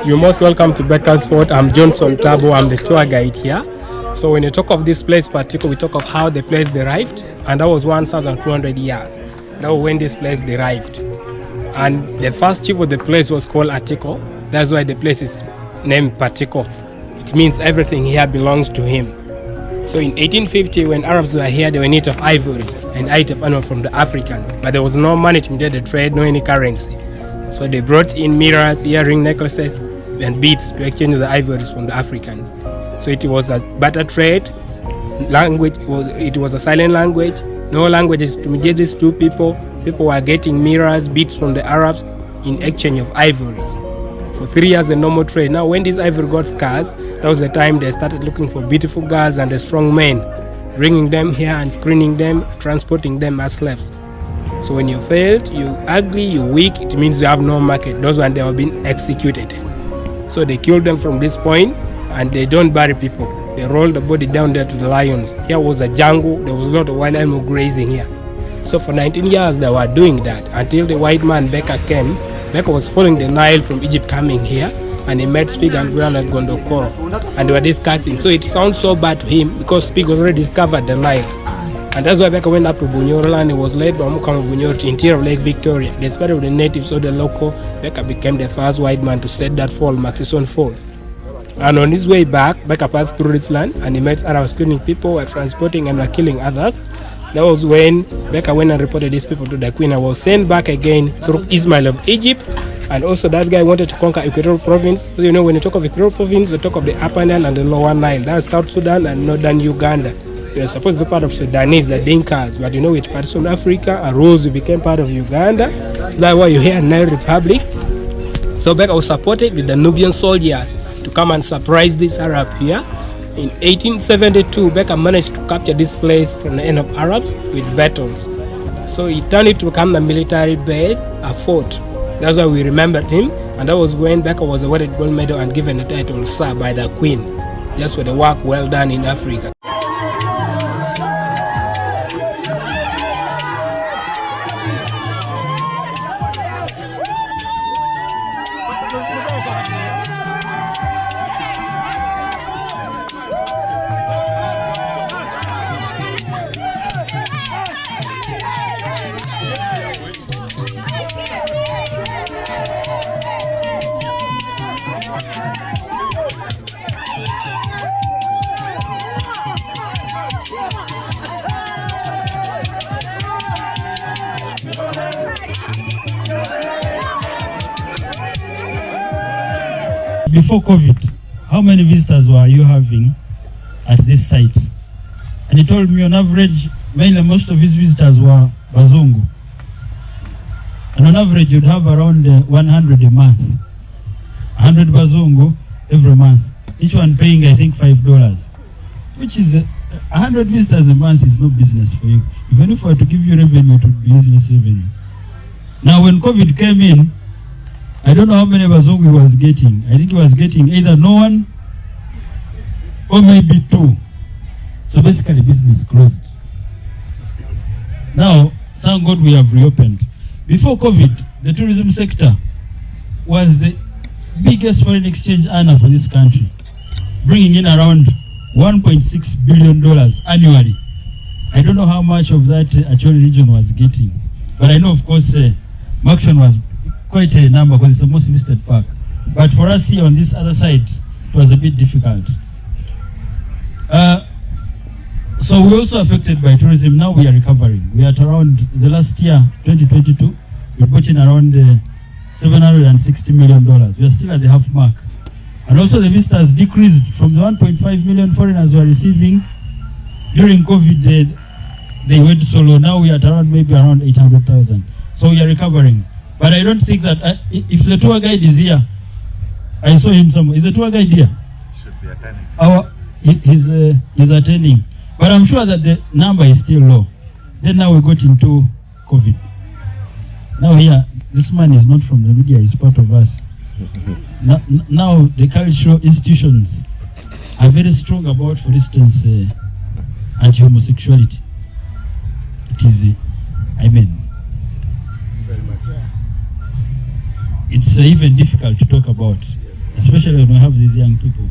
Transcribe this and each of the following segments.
You're most welcome to Becker's Fort. I'm Johnson Tabo. I'm the tour guide here. So when you talk of this place, Patiko, we talk of how the place derived, and that was 1,200 years. That was when this place derived. And the first chief of the place was called Atiko. That's why the place is named Patiko. It means everything here belongs to him. So in 1850, when Arabs were here, they were in need of ivories and items from the Africans. But there was no money to mediate the trade, no any currency. So they brought in mirrors, earring necklaces, and beads to exchange the ivories from the Africans. So it was a barter trade. Language it was a silent language. No languages to mediate these two people. People were getting mirrors, beads from the Arabs in exchange of ivories. For 3 years, a normal trade. Now, when these ivory got scarce, that was the time they started looking for beautiful girls and the strong men, bringing them here and screening them, transporting them as slaves. So when you failed, you ugly, you weak, it means you have no market. Those when they have been executed. So they killed them from this point, and they don't bury people. They roll the body down there to the lions. Here was a jungle. There was a lot of wild animal grazing here. So for 19 years they were doing that until the white man Becker came. Becker was following the Nile from Egypt coming here, and he met Spig and Gran at Gondokoro, and they were discussing. So it sounds so bad to him because Spig already discovered the Nile. And that's why Becker went up to Bunyoro land. He was led by Mukama Bunyoro to interior of Lake Victoria. Despite of the natives or the local, Becker became the first white man to set that fall, Maxison Falls. And on his way back, Becker passed through this land and he met Arabs killing people, were transporting and were killing others. That was when Becker went and reported these people to the queen and was sent back again through Ismail of Egypt. And also that guy wanted to conquer Equatorial Province. So you know, when you talk of Equatorial Province, we talk of the Upper Nile and the Lower Nile. That's South Sudan and Northern Uganda. They were supposed to be part of Sudanese, the Dinkas, but you know, with parts of Africa arose, we became part of Uganda. That's why you hear Nile Republic. So Becker was supported with the Nubian soldiers to come and surprise this Arab here. In 1872, Becker managed to capture this place from the end of Arabs with batons. So he turned it to become a military base, a fort. That's why we remembered him, and that was when Becker was awarded gold medal and given the title Sir by the Queen, just for the work well done in Africa. Before COVID, how many visitors were you having at this site? And he told me on average, mainly most of his visitors were Bazungu. And on average, you'd have around 100 a month. 100 Bazungu every month. Each one paying, I think, $5. Which is, 100 visitors a month is no business for you. Even if I were to give you revenue, it would be useless revenue. Now, when COVID came in, I don't know how many Bazungu he was getting. I think he was getting either no one or maybe 2. So basically business closed. Now, thank God we have reopened. Before COVID, the tourism sector was the biggest foreign exchange earner for this country, bringing in around $1.6 billion annually. I don't know how much of that Acholi region was getting, but I know, of course, Maxon was quite a number because it's the most visited park. But for us here on this other side, it was a bit difficult. So we're also affected by tourism. Now we are recovering. We are at around the last year, 2022, we brought in around $760 million. We are still at the half mark. And also the visitors decreased from the 1.5 million foreigners we are receiving. During COVID, they went so low. Now we are at around maybe around 800,000. So we are recovering. But I don't think that if the tour guide is here, I saw him somewhere. Is the tour guide here? Should be attending. He's attending. But I'm sure that the number is still low. Then now we got into COVID. Now here, this man is not from the media, he's part of us. Now the cultural institutions are very strong about, for instance, anti-homosexuality. It is, it's even difficult to talk about, especially when we have these young people.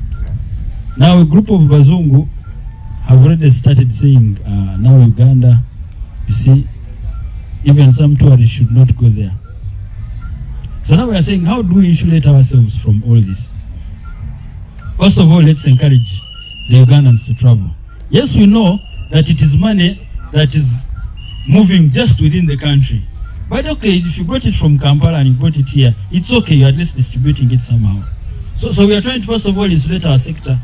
Now a group of Bazungu have already started saying, now Uganda, you see, even some tourists should not go there. So now we are saying, how do we insulate ourselves from all this? First of all, let's encourage the Ugandans to travel. Yes, we know that it is money that is moving just within the country. But okay, if you brought it from Kampala and you brought it here, it's okay, you're at least distributing it somehow. So we are trying to, first of all, insulate our sector,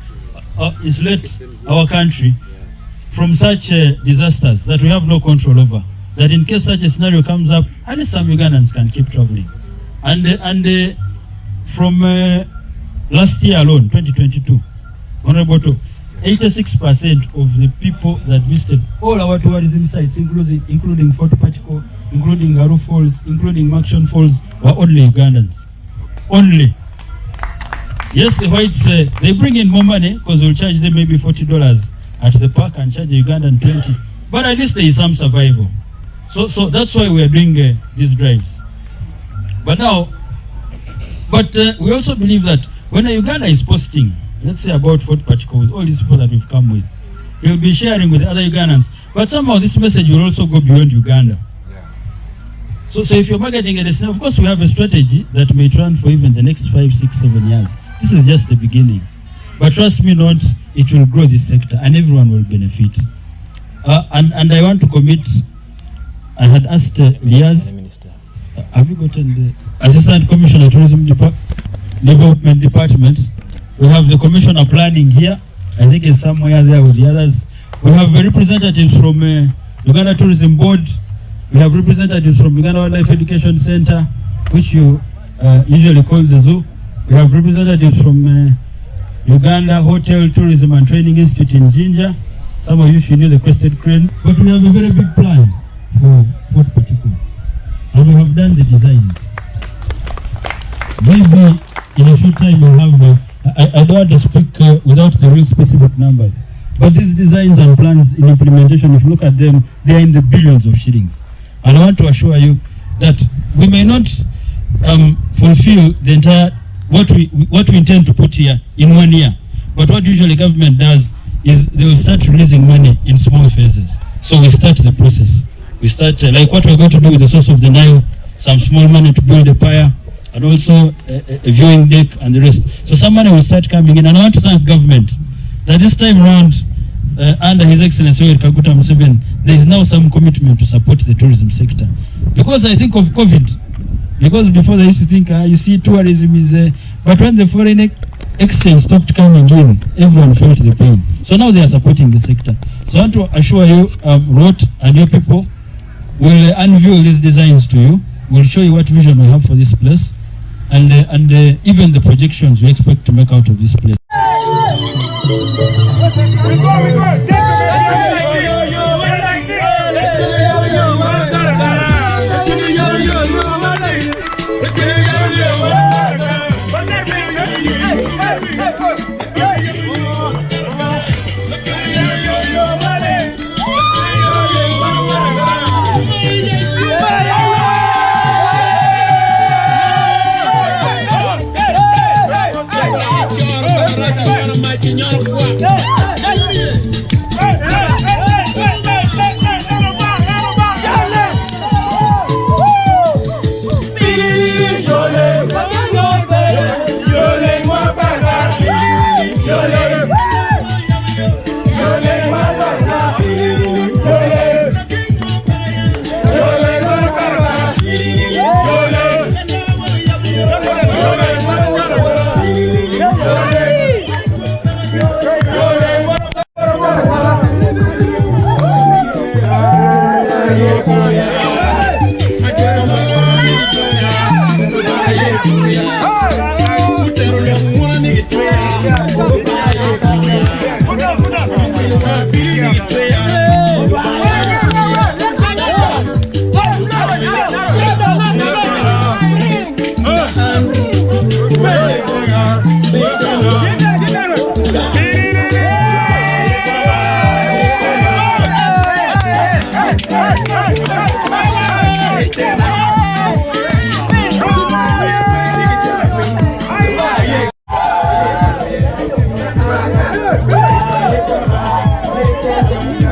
insulate our country from such disasters that we have no control over. That in case such a scenario comes up, at least some Ugandans can keep traveling. And from last year alone, 2022, Honorable to 86% of the people that visited all our tourism sites, including Fort PATIKO, including Garu Falls, including Makshon Falls, were only Ugandans. Only. Yes, the whites, they bring in more money because we'll charge them maybe $40 at the park and charge the Ugandan 20. But at least there is some survival. So that's why we are doing these drives. But now, we also believe that when a Uganda is posting, let's say about Fort PATIKO, with all these people that we've come with, we'll be sharing with other Ugandans. But somehow this message will also go beyond Uganda. So if you're marketing a destination, of course we have a strategy that may run for even the next 5, 6, 7 years. This is just the beginning. But trust me not, it will grow this sector and everyone will benefit. And I want to commit, I had asked Liaz, have you gotten the Assistant Commissioner Tourism Development Department? We have the Commissioner Planning here. I think it's somewhere there with the others. We have representatives from Uganda Tourism Board. We have representatives from Uganda Wildlife Education Center, which you usually call the zoo. We have representatives from Uganda Hotel Tourism and Training Institute in Jinja. Some of you, if you knew the Crested Crane. But we have a very big plan for Fort PATIKO. And we have done the design. Maybe in a short time we'll have, I don't want to speak without the real specific numbers. But these designs and plans in implementation, if you look at them, they are in the billions of shillings. And I want to assure you that we may not fulfill the entire, what we intend to put here in 1 year. But what usually government does is they will start releasing money in small phases. So we start the process. We start like what we're going to do with the source of the Nile, some small money to build a pier, and also a viewing deck and the rest. So some money will start coming in. And I want to thank government that this time around, under His Excellency Kaguta Museveni, there is now some commitment to support the tourism sector. Because I think of COVID, because before they used to think, you see, tourism is, but when the foreign exchange stopped coming in, everyone felt the pain. So now they are supporting the sector. So I want to assure you, Rot and your people, will unveil these designs to you. We'll show you what vision we have for this place, and even the projections we expect to make out of this place. Thank you.